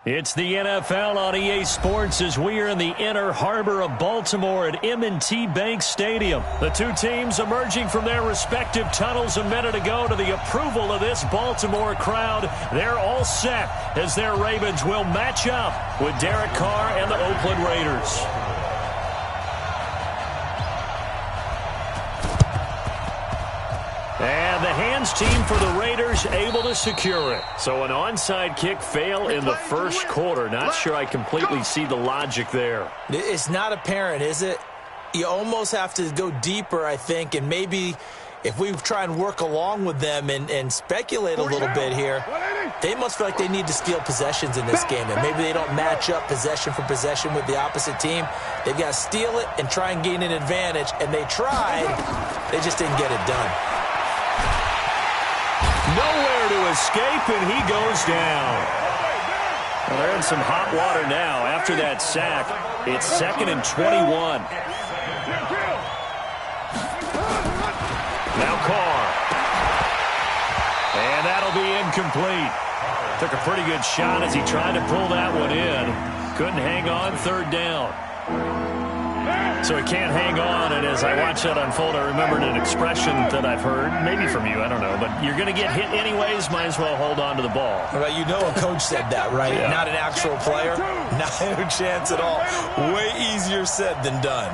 It's the NFL on EA Sports as we are in the inner harbor of Baltimore at M&T Bank Stadium. The two teams emerging from their respective tunnels a minute ago to the approval of this Baltimore crowd. They're all set as their Ravens will match up with Derek Carr and the Oakland Raiders. And the hands team for the Raiders able to secure it. So an onside kick fail in the first quarter. Not sure I completely see the logic there. It's not apparent, is it? You almost have to go deeper, I think, and maybe if we try and work along with them and speculate a little bit here, they must feel like they need to steal possessions in this game, and maybe they don't match up possession for possession with the opposite team. They've got to steal it and try and gain an advantage, and they tried. They just didn't get it done. Nowhere to escape, and he goes down. Well, they're in some hot water now. After that sack, it's 2nd and 21. Now Carr. And that'll be incomplete. Took a pretty good shot as he tried to pull that one in. Couldn't hang on, 3rd down. So he can't hang on, and as I watch that unfold, I remembered an expression that I've heard, maybe from you, I don't know, but you're going to get hit anyways, might as well hold on to the ball. Well, you know a coach said that, right? Yeah. Not an actual player. Not a chance at all. Way easier said than done.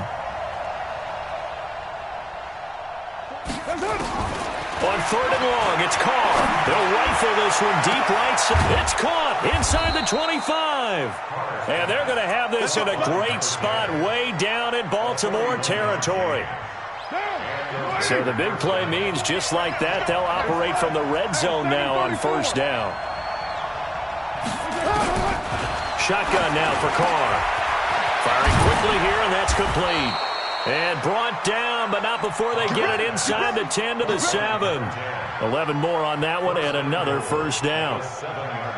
On 3rd and long, it's Carr. They'll rifle this one deep right side. It's caught inside the 25. And they're going to have this in a great spot way down in Baltimore territory. So the big play means just like that, they'll operate from the red zone now on 1st down. Shotgun now for Carr. Firing quickly here, and that's complete. And brought down, but not before they get it inside the 10 to the 7. 11 more on that one, and another 1st down.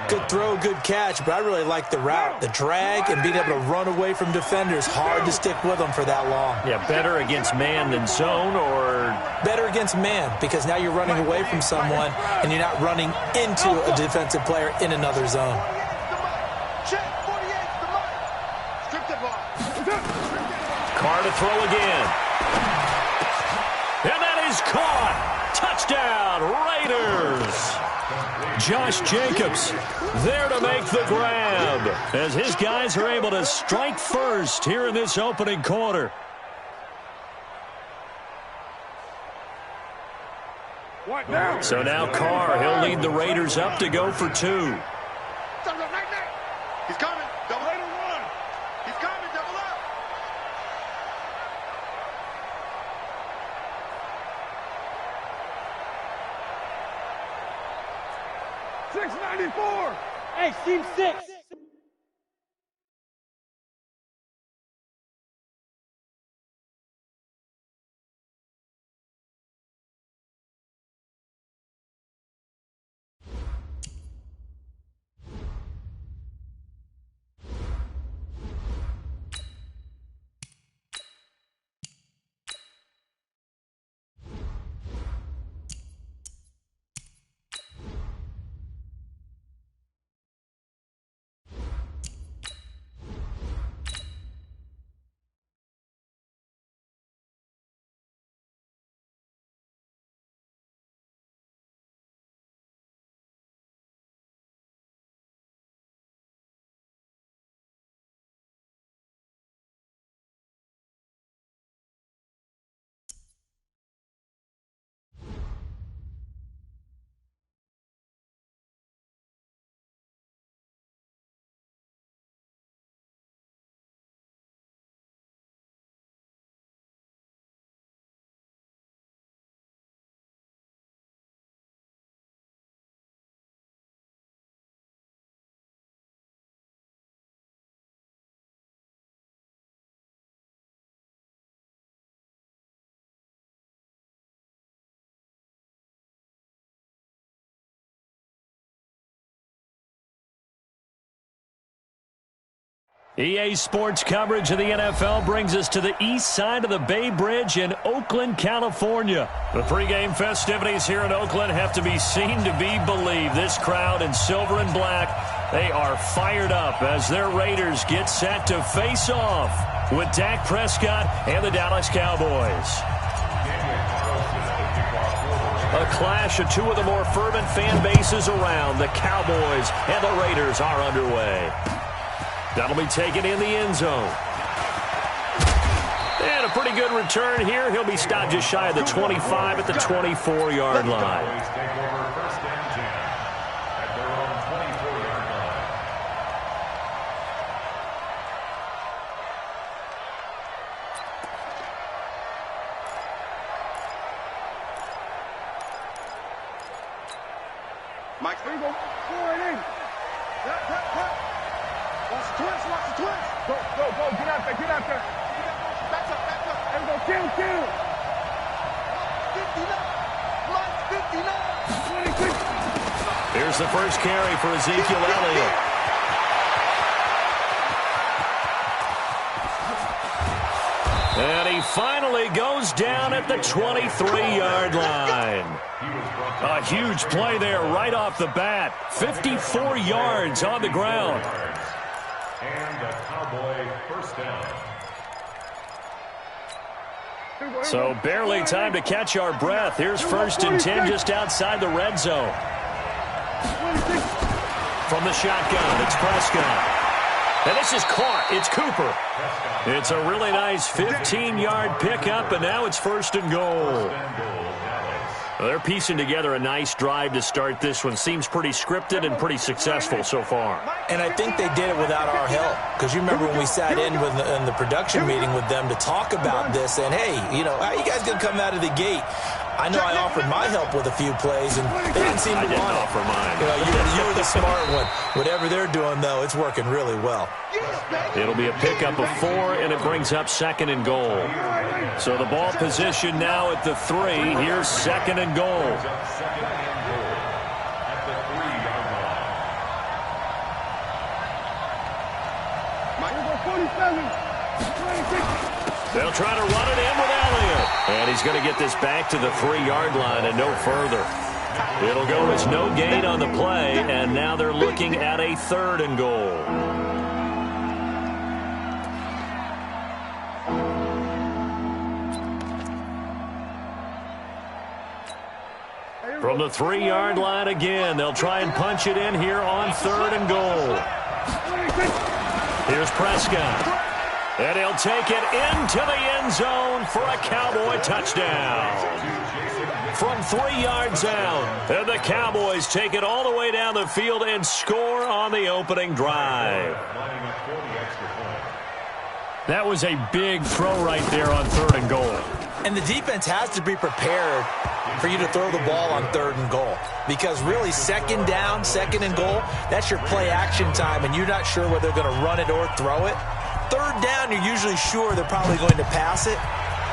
Good throw, good catch, but I really like the route. The drag and being able to run away from defenders. Hard to stick with them for that long. Yeah, better against man than zone, or? Better against man, because now you're running away from someone, and you're not running into a defensive player in another zone. Carr to throw again. And that is caught. Touchdown, Raiders. Josh Jacobs there to make the grab as his guys are able to strike first here in this opening quarter. So now Carr, he'll lead the Raiders up to go for 2. He's coming. Double A to 1. He's coming. Double up. $6.94. Hey, team 6. EA Sports coverage of the NFL brings us to the east side of the Bay Bridge in Oakland, California. The pregame festivities here in Oakland have to be seen to be believed. This crowd in silver and black They are fired up as their Raiders get set to face off with Dak Prescott and the Dallas Cowboys. A clash of two of the more fervent fan bases around. The Cowboys and the Raiders are underway. That'll be taken in the end zone. And a pretty good return here. He'll be stopped just shy of the 25 at the 24-yard line. Mike, there you go. Go right in. Watch the twist, watch the twist. Go. Get out there, get out there. Back up. There we go, kill. 59. 26. Here's the first carry for Ezekiel Elliott. And he finally goes down at the 23-yard line. A huge play there right off the bat. 54 yards on the ground. And a Cowboy first down. So barely time to catch our breath. Here's 1st and 10 just outside the red zone. From the shotgun, it's Prescott. And this is caught. It's Cooper. It's a really nice 15-yard pickup, and now it's 1st and goal. Well, they're piecing together a nice drive to start this one. Seems pretty scripted and pretty successful so far. And I think they did it without our help. Because you remember when we sat in the production meeting with them to talk about this, and, hey, how you guys going to come out of the gate? I know I offered my help with a few plays, and they didn't seem to want it. I didn't offer mine. You were the smart one. Whatever they're doing, though, it's working really well. It'll be a pickup of 4, and it brings up 2nd and goal. So the ball position now at the 3. Here's 2nd and goal. They'll try to run it in with Elliott. And he's going to get this back to the 3-yard line and no further. It'll go as no gain on the play, and now they're looking at a 3rd and goal. From the 3-yard line again, they'll try and punch it in here on 3rd and goal. Here's Prescott. And he'll take it into the end zone for a Cowboy touchdown. From 3 yards out, and the Cowboys take it all the way down the field and score on the opening drive. That was a big throw right there on 3rd and goal. And the defense has to be prepared for you to throw the ball on 3rd and goal. Because really, 2nd down, 2nd and goal, that's your play action time, and you're not sure whether they're going to run it or throw it. 3rd down, you're usually sure they're probably going to pass it.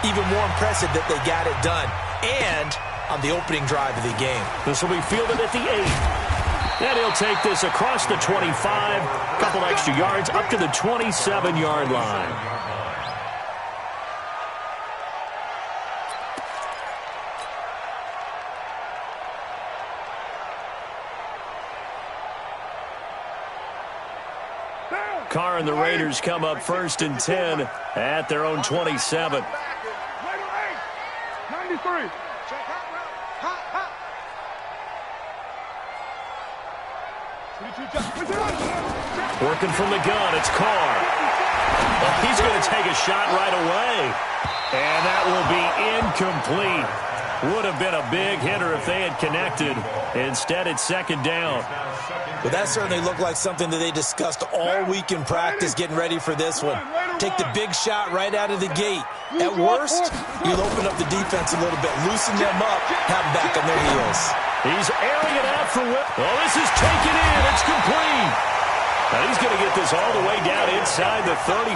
Even more impressive that they got it done. And on the opening drive of the game. This will be fielded at the 8. And he'll take this across the 25, a couple extra yards, up to the 27-yard line. Carr and the Raiders come up 1st and 10 at their own 27. 93. Working from the gun, it's Carr. Well, he's going to take a shot right away. And that will be incomplete. Would have been a big hitter if they had connected. Instead, it's 2nd down. Well, that certainly looked like something that they discussed all week in practice getting ready for this one. Take the big shot right out of the gate. At worst, you'll open up the defense a little bit, loosen them up, have them back on their heels. He's airing it out for Whip. Oh, this is taken in. It's complete. And he's going to get this all the way down inside the 35.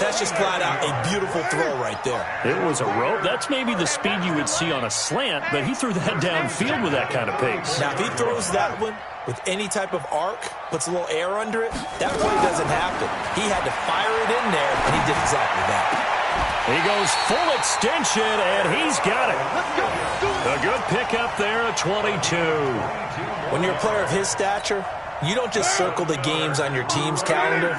That's just flat out a beautiful throw right there. It was a rope. That's maybe the speed you would see on a slant, but he threw that downfield with that kind of pace. Now, if he throws that one with any type of arc, puts a little air under it, that play doesn't happen. He had to fire it in there, and he did exactly that. He goes full extension, and he's got it. A good pickup there at 22. When you're a player of his stature, you don't just circle the games on your team's calendar.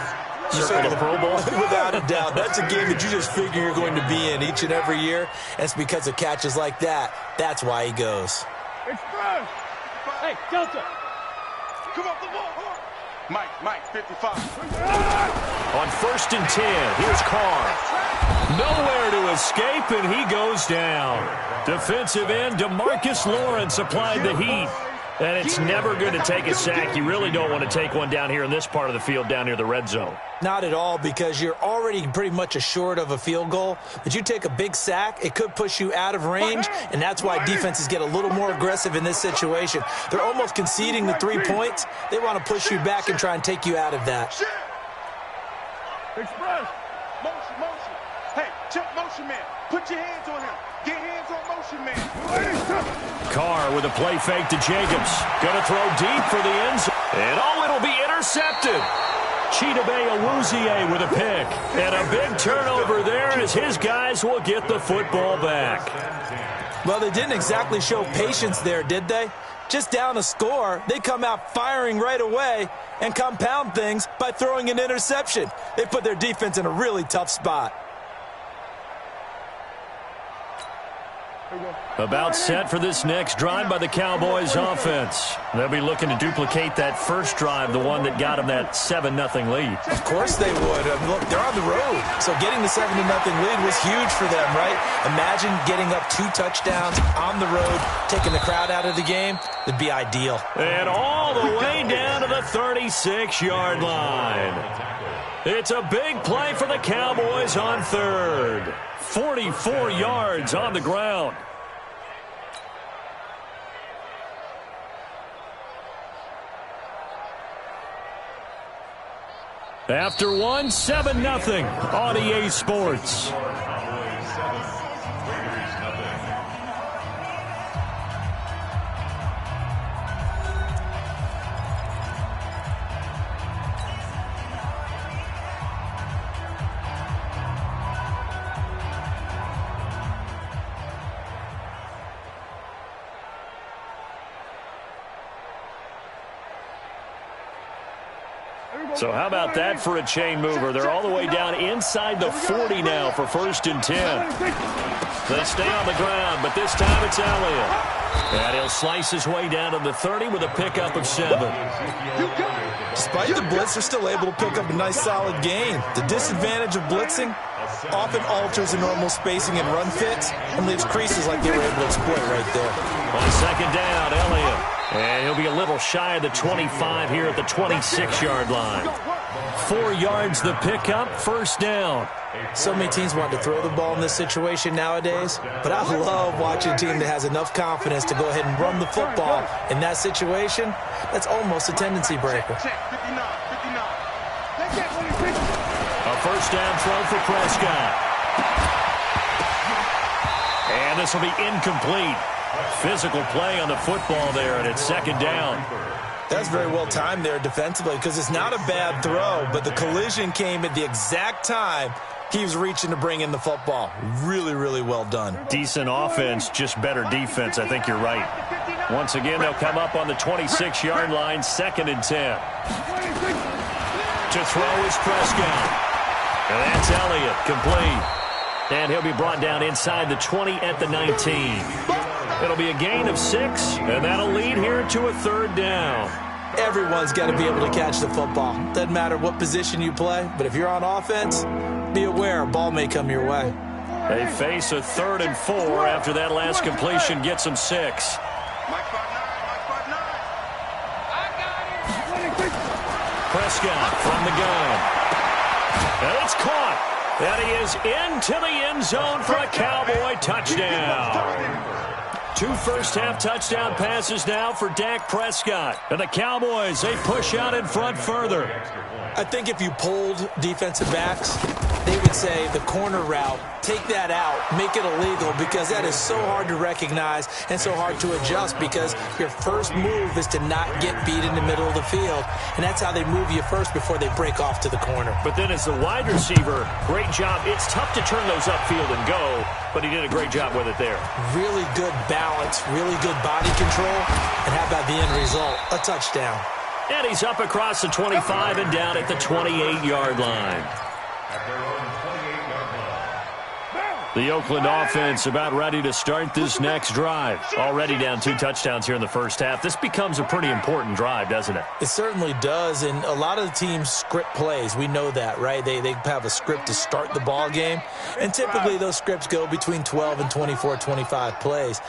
You circle the Pro Bowl. Without a doubt. That's a game that you just figure you're going to be in each and every year. And it's because of catches like that. That's why he goes. Express. Hey, Delta. Come up the ball. Mike, 55. On 1st and 10, here's Carr. Nowhere to escape, and he goes down. Defensive end DeMarcus Lawrence applied the heat. And it's never good to take a sack. You really don't want to take one down here in this part of the field down near the red zone. Not at all, because you're already pretty much assured of a field goal. But you take a big sack, it could push you out of range, and that's why defenses get a little more aggressive in this situation. They're almost conceding the 3 points. They want to push you back and try and take you out of that. Express. Motion. Hey, check motion man. Put your hands on him. Get hands on motion man. Carr with a play fake to Jacobs. Going to throw deep for the end zone. And it'll be intercepted. Chidobe Awuzie with a pick. And a big turnover there as his guys will get the football back. Well, they didn't exactly show patience there, did they? Just down a score, they come out firing right away and compound things by throwing an interception. They put their defense in a really tough spot. About set for this next drive by the Cowboys offense. They'll be looking to duplicate that first drive, the one that got them that 7-0 lead. Of course they would. Look, they're on the road, so getting the 7-0 lead was huge for them, right? Imagine getting up 2 touchdowns on the road, taking the crowd out of the game. It'd be ideal. And all the way down to the 36-yard line. It's a big play for the Cowboys on 3rd. 44 yards on the ground. After 7-0 on EA Sports. So how about that for a chain mover? They're all the way down inside the 40 now for 1st and 10. They stay on the ground, but this time it's Elliott. And he'll slice his way down to the 30 with a pickup of 7. Despite the blitz, they're still able to pick up a nice solid gain. The disadvantage of blitzing often alters the normal spacing and run fits and leaves creases like they were able to exploit right there. On 2nd down, Elliott. And he'll be a little shy of the 25 here at the 26-yard line. 4 yards the pickup, 1st down. So many teams want to throw the ball in this situation nowadays, but I love watching a team that has enough confidence to go ahead and run the football. In that situation, that's almost a tendency breaker. A 1st down throw for Prescott. And this will be incomplete. Physical play on the football there, and it's 2nd down. That's very well timed there defensively because it's not a bad throw, but the collision came at the exact time he was reaching to bring in the football. Really, really well done. Decent offense, just better defense. I think you're right. Once again, they'll come up on the 26-yard line, 2nd and 10. To throw is Prescott. And that's Elliott, complete. And he'll be brought down inside the 20 at the 19. It'll be a gain of 6, and that'll lead here to a 3rd down. Everyone's got to be able to catch the football. Doesn't matter what position you play, but if you're on offense, be aware a ball may come your way. They face a 3rd and 4 after that last completion gets them 6. Prescott from the gun. And it's caught. And he is into the end zone for a Cowboy touchdown. 2 first-half touchdown passes now for Dak Prescott. And the Cowboys, they push out in front further. I think if you polled defensive backs, they would say the corner route, take that out, make it illegal, because that is so hard to recognize and so hard to adjust, because your first move is to not get beat in the middle of the field, and that's how they move you first before they break off to the corner. But then as the wide receiver, great job. It's tough to turn those upfield and go, but he did a great job with it there. Really good balance, really good body control, and how about the end result? A touchdown. And he's up across the 25 and down at the 28-yard line. The Oakland offense about ready to start this next drive. Already down 2 touchdowns here in the first half. This becomes a pretty important drive, doesn't it? It certainly does, and a lot of the teams script plays. We know that, right? They have a script to start the ball game, and typically those scripts go between 12 and 24, 25 plays.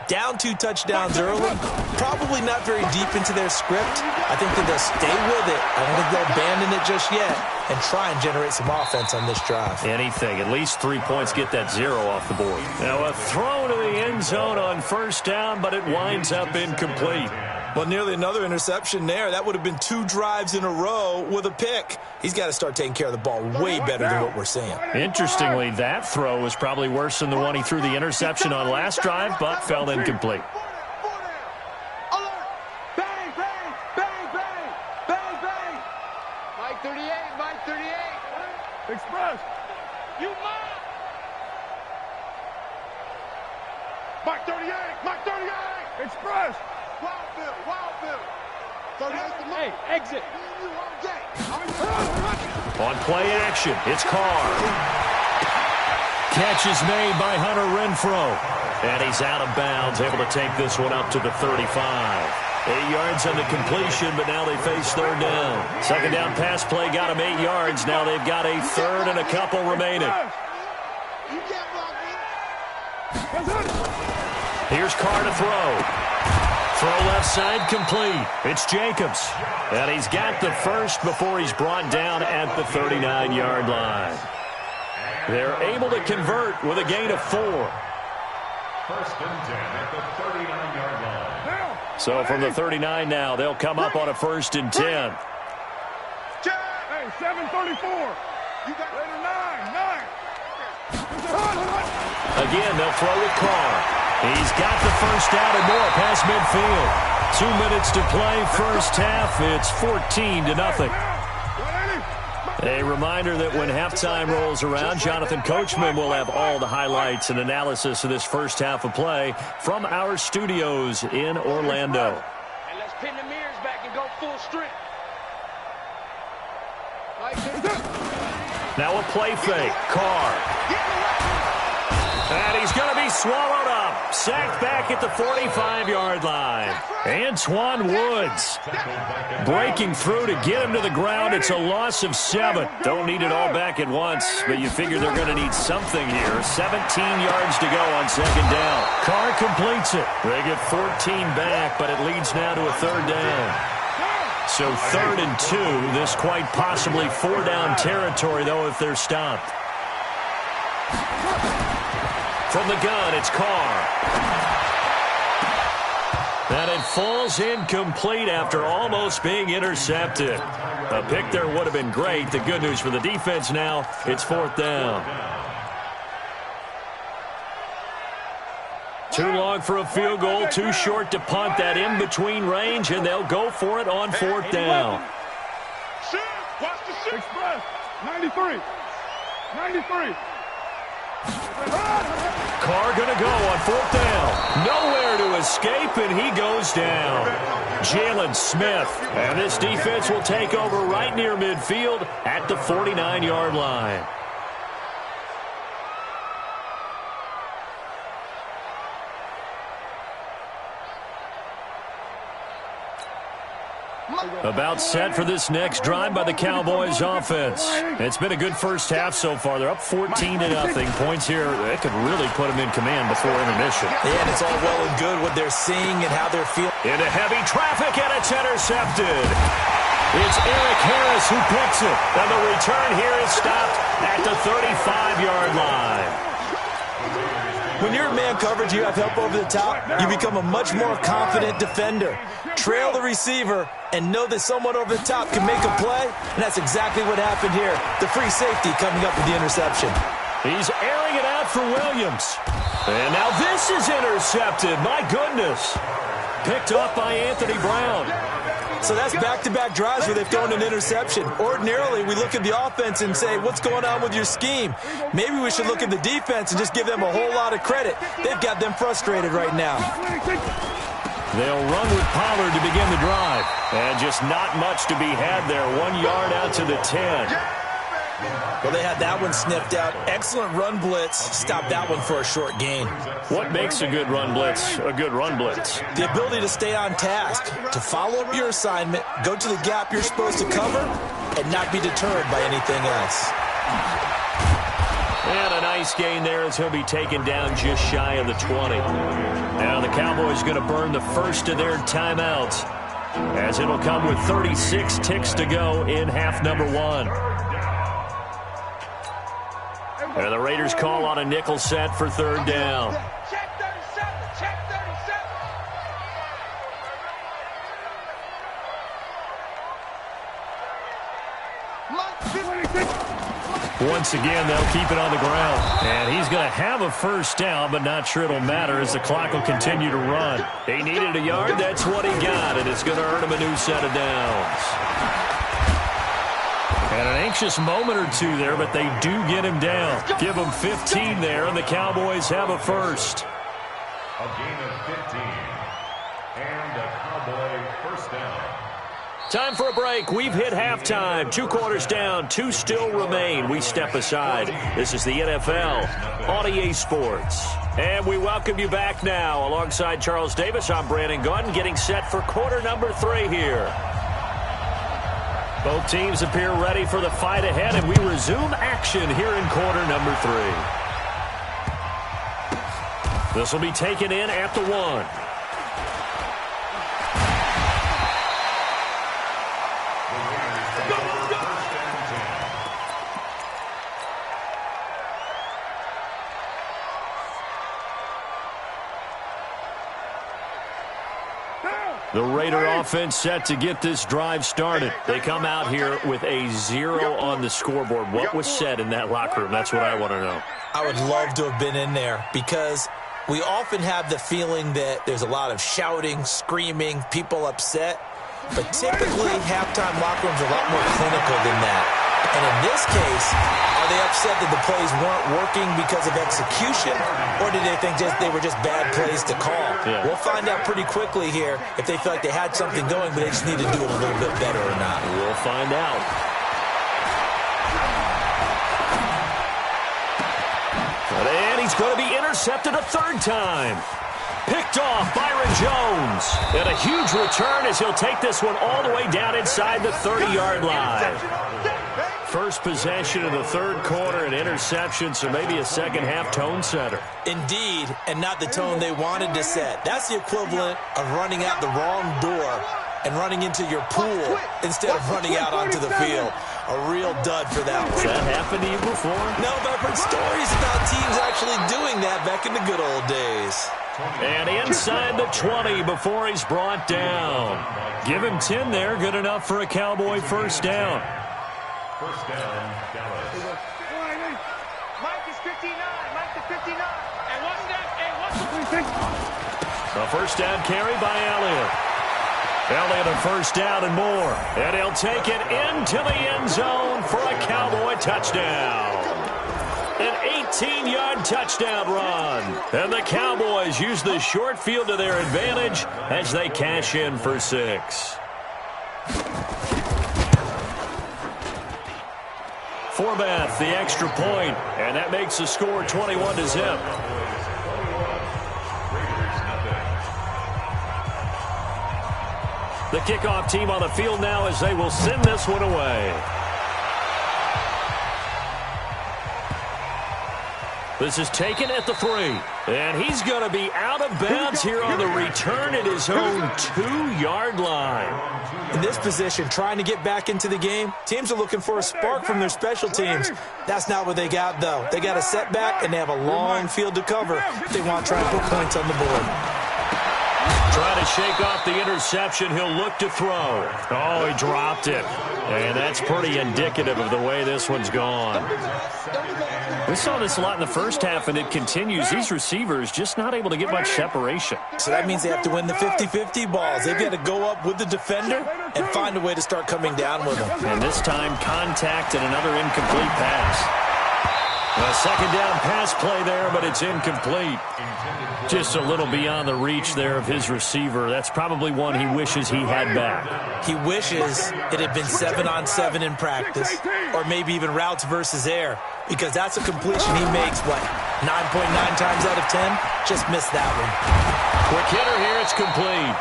Down 2 touchdowns early, probably not very deep into their script. I think that they'll stay with it. I don't think they'll abandon it just yet and try and generate some offense on this drive. Anything. At least 3 points, get that 0 off the board. Now a throw to the end zone on first down, but it winds up incomplete. Well, nearly another interception there. That would have been 2 drives in a row with a pick. He's got to start taking care of the ball way better than what we're seeing. Interestingly, that throw was probably worse than the one he threw the interception on last drive, but fell incomplete. Bang, bang, bang, bang, bang, bang. Mike 38, Mike 38. Express. You mine. Mike 38, Mike 38. Express. Wild Bill. Hey, exit. On play action, it's Carr. Catch is made by Hunter Renfrow. And he's out of bounds, able to take this one up to the 35. 8 yards on the completion, but now they face third down. Second down pass play got him 8 yards. Now they've got a third and a couple remaining. Here's Carr to throw. Throw left side complete. It's Jacobs. And he's got the first before he's brought down at the 39-yard line. They're able to convert with a gain of 4. First and 10 at the 39-yard line. So from the 39 now, they'll come up on a first and 10. Hey, 734. You got later 9. Again, they'll throw with Carr. He's got the first down and more past midfield. 2 minutes to play first half. It's 14-0. A reminder that when halftime rolls around, Jonathan Coachman will have all the highlights and analysis of this first half of play from our studios in Orlando. And let's pin the mirrors back and go full strength. Now a play fake. Carr. And he's going to be swallowed up. Sacked back at the 45-yard line. Antoine Woods breaking through to get him to the ground. It's a loss of 7. Don't need it all back at once, but you figure they're going to need something here. 17 yards to go on second down. Carr completes it. They get 14 back, but it leads now to a third down. So 3rd and 2. This quite possibly 4-down territory, though, if they're stopped. From the gun, it's Carr. And it falls incomplete after almost being intercepted. A pick there would have been great. The good news for the defense now, it's 4th down. Too long for a field goal, too short to punt. That in-between range, and they'll go for it on 4th down. Watch the shit. Express. 93. 93. Carr going to go on 4th down. Nowhere to escape, and he goes down. Jalen Smith. And this defense will take over right near midfield at the 49-yard line. About set for this next drive by the Cowboys offense. It's been a good first half so far. They're up 14-0. Points here, they could really put them in command before intermission. Yeah, and it's all well and good what they're seeing and how they're feeling. Into heavy traffic, and it's intercepted. It's Eric Harris who picks it. And the return here is stopped at the 35-yard line. When you're in man coverage, you have help over the top, you become a much more confident defender. Trail the receiver and know that someone over the top can make a play, and that's exactly what happened here. The free safety coming up with the interception. He's airing it out for Williams. And now this is intercepted. My goodness. Picked up by Anthony Brown. So that's back-to-back drives where they've thrown an interception. Ordinarily, we look at the offense and say, what's going on with your scheme? Maybe we should look at the defense and just give them a whole lot of credit. They've got them frustrated right now. They'll run with Pollard to begin the drive. And just not much to be had there. 1 yard out to the 10. Well, they had that one sniffed out. Excellent run blitz. Stopped that one for a short gain. What makes a good run blitz a good run blitz? The ability to stay on task, to follow up your assignment, go to the gap you're supposed to cover, and not be deterred by anything else. And a nice gain there as he'll be taken down just shy of the 20. Now the Cowboys going to burn the first of their timeouts, as it'll come with 36 ticks to go in half number 1. And the Raiders call on a nickel set for third down. Check 37. Check 37. Once again, they'll keep it on the ground. And he's going to have a first down, but not sure it'll matter as the clock will continue to run. He needed a yard. That's what he got, and it's going to earn him a new set of downs. And an anxious moment or two there, but they do get him down. Give him 15 there, and the Cowboys have a first. A gain of 15. And a Cowboy first down. Time for a break. We've hit halftime. 2 quarters down. 2 still remain. We step aside. This is the NFL on EA Sports. And we welcome you back now. Alongside Charles Davis, I'm Brandon Gunn, getting set for quarter number 3 here. Both teams appear ready for the fight ahead, and we resume action here in quarter number 3. This will be taken in at the 1. The Raider offense set to get this drive started. They come out here with a 0 on the scoreboard. What was said in that locker room? That's what I want to know. I would love to have been in there because we often have the feeling that there's a lot of shouting, screaming, people upset. But typically, halftime locker rooms are a lot more clinical than that. And in this case, are they upset that the plays weren't working because of execution, or did they think they were just bad plays to call? Yeah. We'll find out pretty quickly here if they feel like they had something going, but they just need to do it a little bit better or not. We'll find out. And he's going to be intercepted a third time. Picked off Byron Jones. And a huge return as he'll take this one all the way down inside the 30-yard line. First possession of the third quarter, an interception, so maybe a second-half tone setter. Indeed, and not the tone they wanted to set. That's the equivalent of running out the wrong door and running into your pool instead of running out onto the field. A real dud for that one. Has that happened to you before? No, but I've heard stories about teams actually doing that back in the good old days. And inside the 20 before he's brought down. Give him 10 there, good enough for a Cowboy first down. First down, Dallas. Mike is 59. Mike is 59. And what's that? And what's A first down carry by Elliott. Elliott a first down and more. And he'll take it into the end zone for a Cowboy touchdown. An 18-yard touchdown run. And the Cowboys use the short field to their advantage as they cash in for 6. Forbath, the extra point, and that makes the score 21-0. The kickoff team on the field now as they will send this one away. This is taken at the 3. And he's going to be out of bounds here on the return at his own 2-yard line. In this position, trying to get back into the game, teams are looking for a spark from their special teams. That's not what they got, though. They got a setback, and they have a long field to cover if they want to try and put points on the board. Trying to shake off the interception. He'll look to throw. Oh, he dropped it. And that's pretty indicative of the way this one's gone. We saw this a lot in the first half, and it continues. These receivers just not able to get much separation. So that means they have to win the 50-50 balls. They've got to go up with the defender and find a way to start coming down with them. And this time, contact and another incomplete pass. A second down pass play there, but it's incomplete. Just a little beyond the reach there of his receiver. That's probably one he wishes he had back. He wishes it had been 7-on-7 in practice, or maybe even routes versus air, because that's a completion he makes, 9.9 times out of 10? Just missed that one. Quick hitter here, it's complete.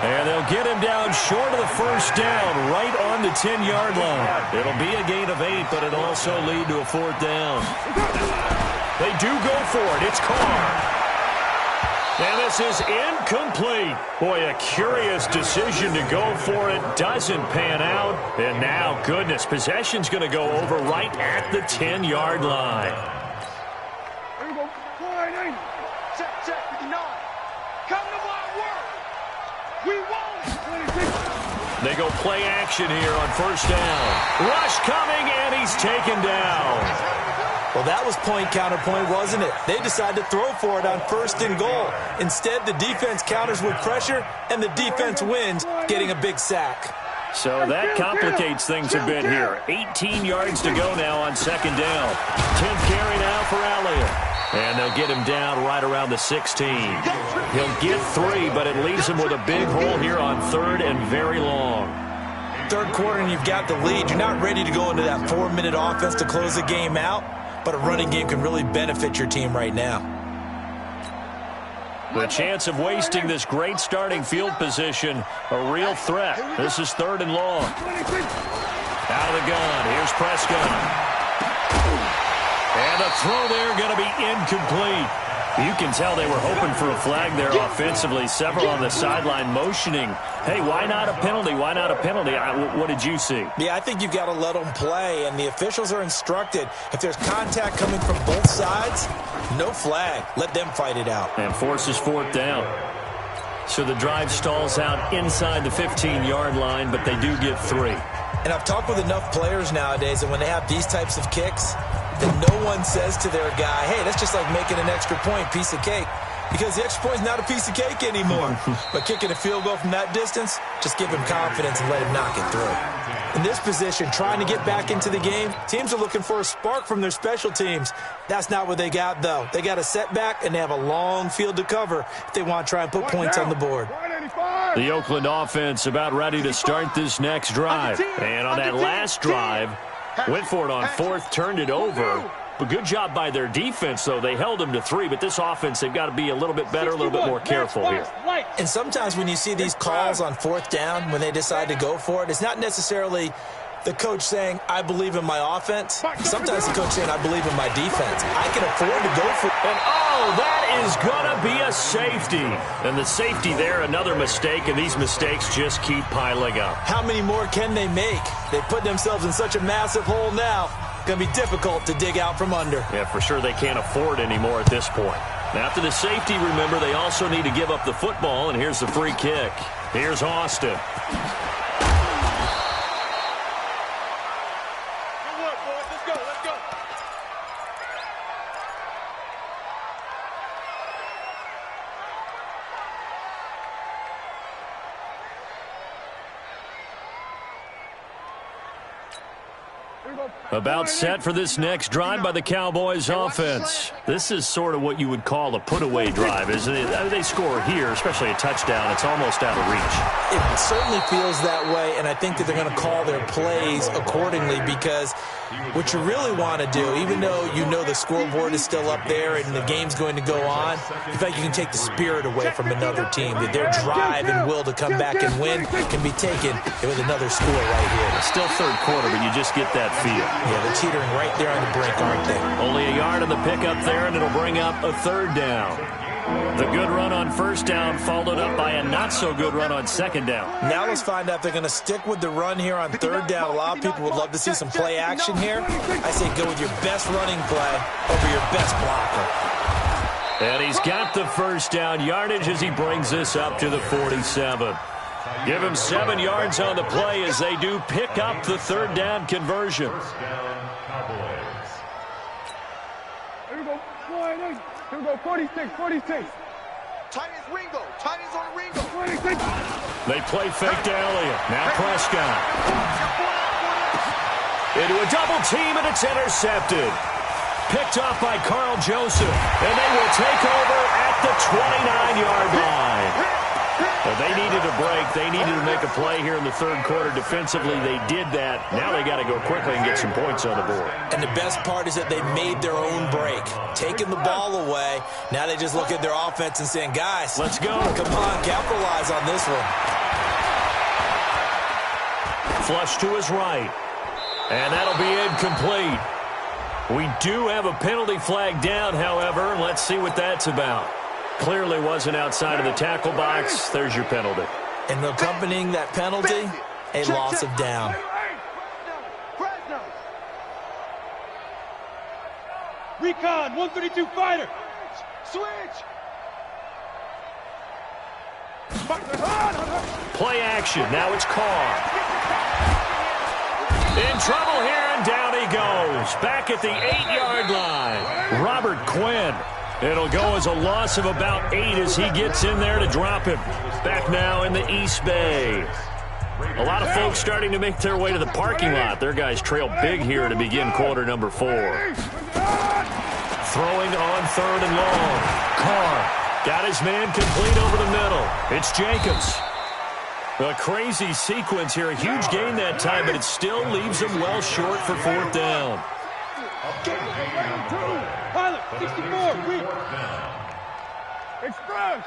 And they'll get him down short of the first down, right on the 10-yard line. It'll be a gain of 8, but it'll also lead to a 4th down. They do go for it. It's Carr. And this is incomplete. Boy, a curious decision to go for it. Doesn't pan out. And now, goodness, possession's going to go over right at the 10-yard line. Here we go. 4-8. Check. 9. Come to my work. We want it. 26. They go play action here on first down. Rush coming, and he's taken down. Well, that was point-counterpoint, wasn't it? They decided to throw for it on 1st and goal. Instead, the defense counters with pressure, and the defense wins, getting a big sack. So that complicates things a bit here. 18 yards to go now on 2nd down. 10th carry now for Elliott. And they'll get him down right around the 16. He'll get 3, but it leaves him with a big hole here on 3rd and very long. Third quarter, and you've got the lead. You're not ready to go into that 4-minute offense to close the game out. But a running game can really benefit your team right now. The chance of wasting this great starting field position, a real threat. This is 3rd and long. Out of the gun. Here's Prescott. And the throw there going to be incomplete. You can tell they were hoping for a flag there offensively. Several on the sideline motioning. Hey, why not a penalty? Why not a penalty? What did you see? Yeah, I think you've got to let them play, and the officials are instructed. If there's contact coming from both sides, no flag. Let them fight it out. And forces 4th down. So the drive stalls out inside the 15-yard line, but they do get 3. And I've talked with enough players nowadays, and when they have these types of kicks, then no one says to their guy, hey, that's just like making an extra point, piece of cake. Because the extra point is not a piece of cake anymore. But kicking a field goal from that distance, just give him confidence and let him knock it through. In this position, trying to get back into the game, teams are looking for a spark from their special teams. That's not what they got, though. They got a setback, and they have a long field to cover if they want to try and put points on the board. The Oakland offense about ready to start this next drive. And on that last drive, went for it on 4th, turned it over. But good job by their defense, though. They held them to 3, but this offense, they've got to be a little bit better, a little bit more careful here. And sometimes when you see these calls on 4th down, when they decide to go for it, it's not necessarily the coach saying, I believe in my offense. Sometimes the coach saying, I believe in my defense. I can afford to go for it. And, that is going to be a safety. And the safety there, another mistake, and these mistakes just keep piling up. How many more can they make? They put themselves in such a massive hole now. Going to be difficult to dig out from under. Yeah, for sure they can't afford anymore at this point. After the safety, remember, they also need to give up the football, and here's the free kick. Here's Austin. About set for this next drive by the Cowboys offense. This is sort of what you would call a put-away drive, isn't it? They score here, especially a touchdown. It's almost out of reach. It certainly feels that way, and I think that they're going to call their plays accordingly because what you really want to do, even though you know the scoreboard is still up there and the game's going to go on, in fact, you can take the spirit away from another team, that their drive and will to come back and win can be taken with another score right here. Still third quarter, but you just get that feel. Yeah, they're teetering right there on the brink, aren't they? Only a yard on the pickup there, and it'll bring up a third down. The good run on first down followed up by a not-so-good run on second down. Now let's find out if they're going to stick with the run here on third down. A lot of people would love to see some play action here. I say go with your best running play over your best blocker. And he's got the first down yardage as he brings this up to the 47. Give him 7 yards on the play as they do pick up the third down conversion. First down, Cowboys. Here we go. Here we go. 46, 46. Titans Ringo. Titans on Ringo. 46. They play fake to Elliott. Now Prescott. Into a double team, and it's intercepted. Picked off by Carl Joseph. And they will take over at the 29-yard line. Well, they needed a break. They needed to make a play here in the third quarter defensively. They did that. Now they got to go quickly and get some points on the board. And the best part is that they made their own break. Taking the ball away. Now they just look at their offense and saying, guys, let's go. Come on, capitalize on this one. Flush to his right. And that'll be incomplete. We do have a penalty flag down, however. Let's see what that's about. Clearly wasn't outside of the tackle box. There's your penalty. And accompanying that penalty, a loss of down. Recon, 132 fighter. Switch. Play action. Now it's Carr. In trouble here, and down he goes. Back at the 8-yard line. Robert Quinn. It'll go as a loss of about 8 as he gets in there to drop him. Back now in the East Bay. A lot of folks starting to make their way to the parking lot. Their guys trail big here to begin quarter number 4. Throwing on third and long. Carr got his man complete over the middle. It's Jacobs. A crazy sequence here. A huge gain that time, but it still leaves him well short for fourth down. Pilot, 64, read. Express.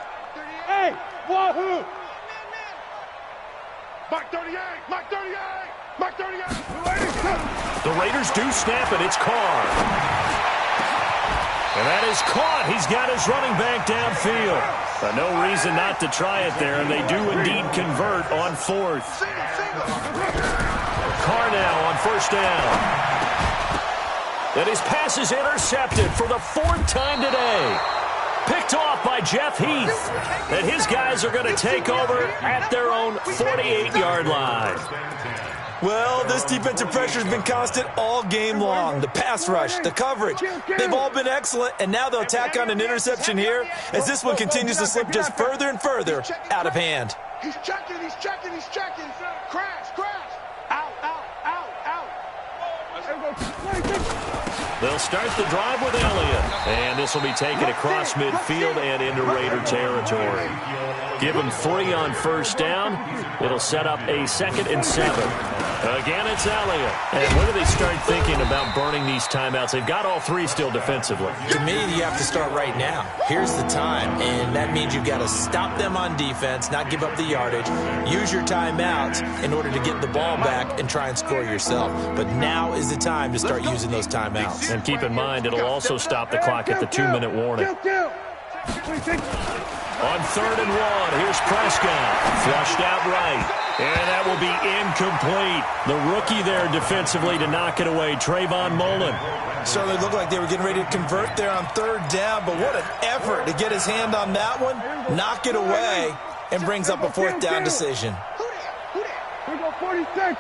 Hey, wahoo. Mark 38, Mark 38, Mark 38. The Raiders do snap it. It's Carr. And that is caught. He's got his running back downfield. But no reason not to try it there, and they do indeed convert on fourth. Carr now on first down. And his pass is intercepted for the 4th time today. Picked off by Jeff Heath. And his guys are going to take over at their own 48-yard line. Well, this defensive pressure has been constant all game long. The pass rush, the coverage, they've all been excellent, and now they'll tack on an interception here as this one continues to slip just further and further out of hand. He's checking, he's checking, he's checking. Crash, crash. Out, out, out, out. They'll start the drive with Elliott. And this will be taken across midfield and into Raider territory. Give them 3 on first down. It'll set up a 2nd and 7. Again, it's Elliott. And when do they start thinking about burning these timeouts? They've got all 3 still defensively. To me, you have to start right now. Here's the time, and that means you've got to stop them on defense, not give up the yardage, use your timeouts in order to get the ball back and try and score yourself. But now is the time to start using those timeouts. And keep in mind, it'll also stop the clock at the 2-minute warning. On 3rd and 1, here's Prescott. Flushed out right. And that will be incomplete. The rookie there defensively to knock it away, Trayvon Mullen. Certainly looked like they were getting ready to convert there on 3rd down, but what an effort to get his hand on that one, knock it away, and brings up a 4th down decision. Here we go, 46.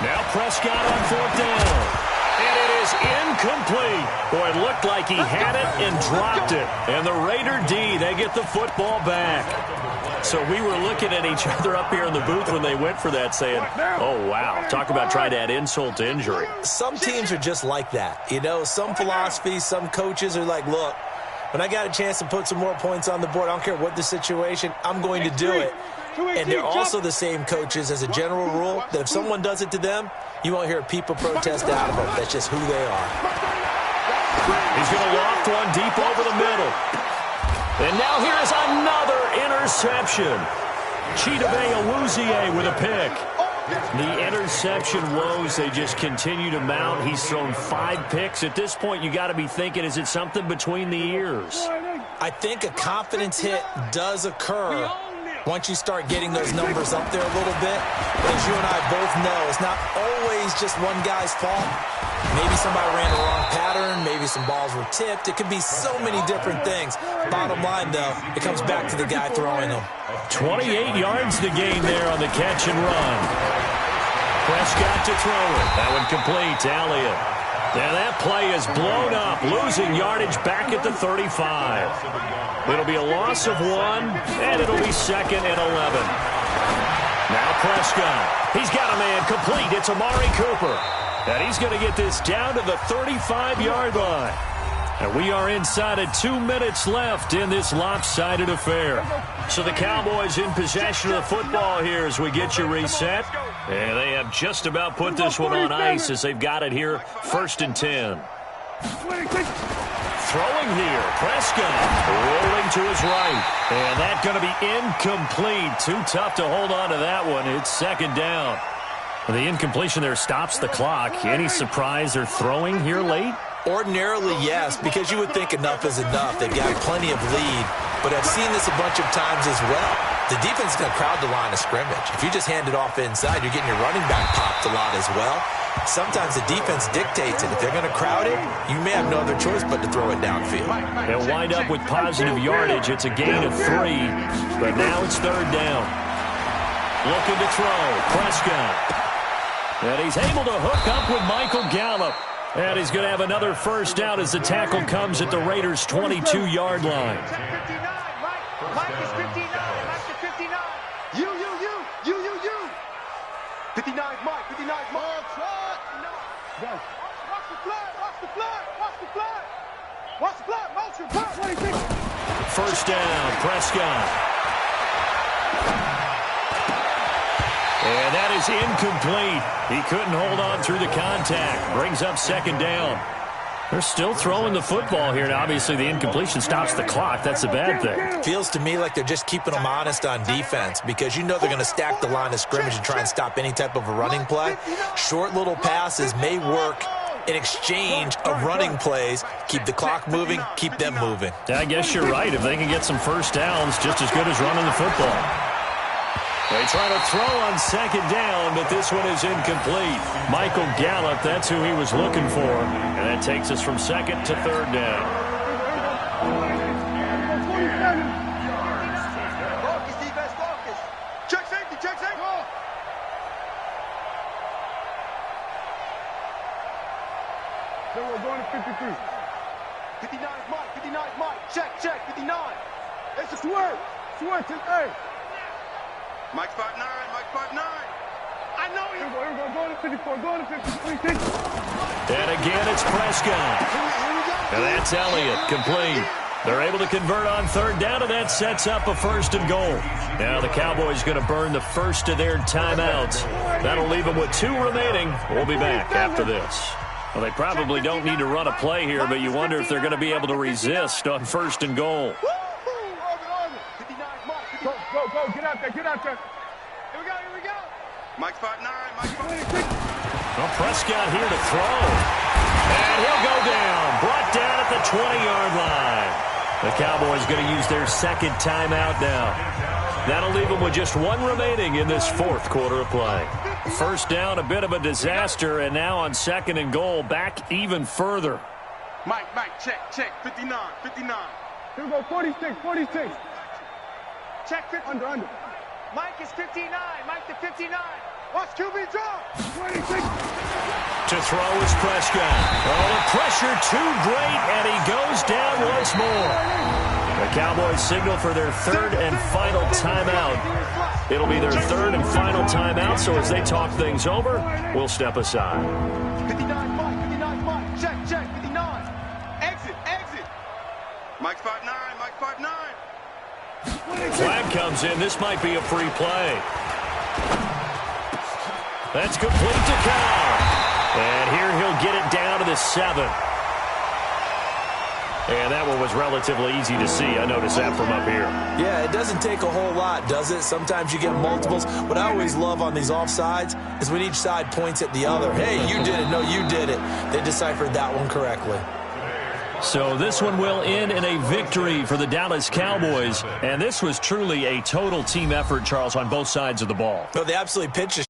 Now Prescott on 4th down. And it is incomplete. Boy, it looked like he had it and dropped it. And the Raider D, they get the football back. So we were looking at each other up here in the booth when they went for that saying, oh, wow, talk about trying to add insult to injury. Some teams are just like that. You know, some philosophies, some coaches are like, look, when I got a chance to put some more points on the board, I don't care what the situation, I'm going to do it. And they're also the same coaches as a general rule that if someone does it to them, you won't hear people protest out of them. That's just who they are. He's going to loft one deep over the middle. And now here is another interception. Chidobe Awuzie with a pick. The interception woes, they just continue to mount. He's thrown 5 picks. At this point, you got to be thinking, is it something between the ears? I think a confidence hit does occur once you start getting those numbers up there a little bit. But as you and I both know, it's not always just one guy's fault. Maybe somebody ran the wrong pattern. Maybe some balls were tipped. It could be so many different things. Bottom line, though, it comes back to the guy throwing them. 28 yards to gain there on the catch and run. Prescott to throw it. That one complete to Elliott. And that play is blown up, losing yardage back at the 35. It'll be a loss of 1, and it'll be 2nd and 11. Now Prescott. He's got a man complete. It's Amari Cooper. And he's going to get this down to the 35-yard line. And we are inside of 2 minutes left in this lopsided affair. So the Cowboys in possession of the football here as we get you reset. And they have just about put this one on ice as they've got it here, 1st and 10. Throwing here, Prescott rolling to his right. And that's going to be incomplete. Too tough to hold on to that one. It's 2nd down. The incompletion there stops the clock. Any surprise they're throwing here late? Ordinarily, yes, because you would think enough is enough. They've got plenty of lead, but I've seen this a bunch of times as well. The defense is going to crowd the line of scrimmage. If you just hand it off inside, you're getting your running back popped a lot as well. Sometimes the defense dictates it. If they're going to crowd it, you may have no other choice but to throw it downfield. They'll wind up with positive yardage. It's a gain of 3, but now it's 3rd down. Looking to throw, Prescott. And he's able to hook up with Michael Gallup. And he's going to have another 1st down as the tackle comes at the Raiders' 22-yard line. Check 59, Mike. Mike is 59. Mike is 59. You. 59, Mike. 59, Mike. Guys. Watch the flag. Watch the flag. Watch the flag. Watch the flag. Motion. Flag. 1st down, Prescott. And that is incomplete. He couldn't hold on through the contact. Brings up 2nd down. They're still throwing the football here. Now, obviously, the incompletion stops the clock. That's a bad thing. Feels to me like they're just keeping them honest on defense because you know they're going to stack the line of scrimmage and try and stop any type of a running play. Short little passes may work in exchange of running plays. Keep the clock moving, keep them moving. I guess you're right. If they can get some 1st downs, just as good as running the football. They try to throw on 2nd down, but this one is incomplete. Michael Gallup, that's who he was looking for. And that takes us from 2nd to 3rd down. Focus, defense, focus. Check safety. So we're going to 53. 59 is Mike. 59 is Mike. Check. 59. It's a swerve. Hey. Mike's 5'9", Mike's 5'9". I know you. Here we go. Going to 54. Going to 56. And again, it's Prescott. And that's Elliott, complete. They're able to convert on 3rd down, and that sets up a 1st and goal. Now the Cowboys going to burn the first of their timeouts. That'll leave them with 2 remaining. We'll be back after this. Well, they probably don't need to run a play here, but you wonder if they're going to be able to resist on 1st and goal. Go. Get out there. Here we go. Mike's 5'9", Mike's 5'9". Well, Prescott here to throw. And he'll go down. Brought down at the 20-yard line. The Cowboys going to use their 2nd timeout now. That'll leave them with just 1 remaining in this 4th quarter of play. 1st down, a bit of a disaster, and now on 2nd and goal, back even further. Mike, check. 59. Here we go. 46. Check 50. Under. Mike is 59. Mike to 59. Watch QB drop. 26. To throw is Prescott. Oh, the pressure too great, and he goes down once more. The Cowboys signal for their 3rd and final timeout. It'll be their 3rd and final timeout, so as they talk things over, we'll step aside. 59 Mike. Check. 59. Exit. Mike's 5'9". Flag comes in. This might be a free play. That's complete to Carr. And here he'll get it down to the 7. And that one was relatively easy to see. I noticed that from up here. Yeah, it doesn't take a whole lot, does it? Sometimes you get multiples. What I always love on these offsides is when each side points at the other. Hey, you did it. No, you did it. They deciphered that one correctly. So this one will end in a victory for the Dallas Cowboys. And this was truly a total team effort, Charles, on both sides of the ball. No, they absolutely pitched a